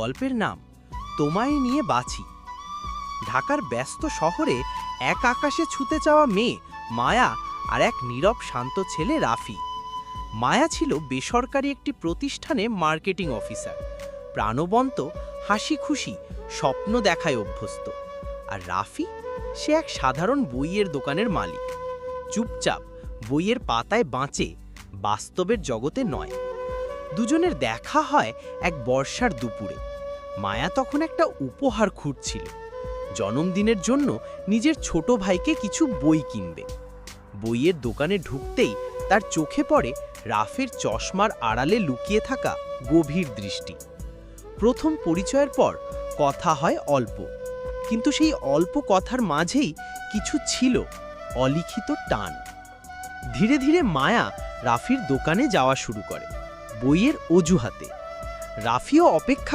গল্পের নাম তোমায় নিয়ে বাঁচি। ঢাকার ব্যস্ত শহরে এক আকাশে ছুতে চাওয়া মেয়ে মায়া আর এক নীরব শান্ত ছেলে রাফি। মায়া ছিল বেসরকারি একটি প্রতিষ্ঠানে মার্কেটিং অফিসার, প্রাণবন্ত, হাসি খুশি, স্বপ্ন দেখায় অভ্যস্ত। আর রাফি, সে এক সাধারণ বইয়ের দোকানের মালিক, চুপচাপ বইয়ের পাতায় বাঁচে, বাস্তবের জগতে নয়। দুজনের দেখা হয় এক বর্ষার দুপুরে। মায়া তখন একটা উপহার খুঁজছিল, জন্মদিনের জন্য নিজের ছোট ভাইকে কিছু বই কিনবে। বইয়ের দোকানে ঢুকতেই তার চোখে পড়ে রাফির চশমার আড়ালে লুকিয়ে থাকা গভীর দৃষ্টি। প্রথম পরিচয়ের পর কথা হয় অল্প, কিন্তু সেই অল্প কথার মাঝেই কিছু ছিল অলিখিত টান। ধীরে ধীরে মায়া রাফির দোকানে যাওয়া শুরু করে, বইয়ের অজুহাতে। রাফিও অপেক্ষা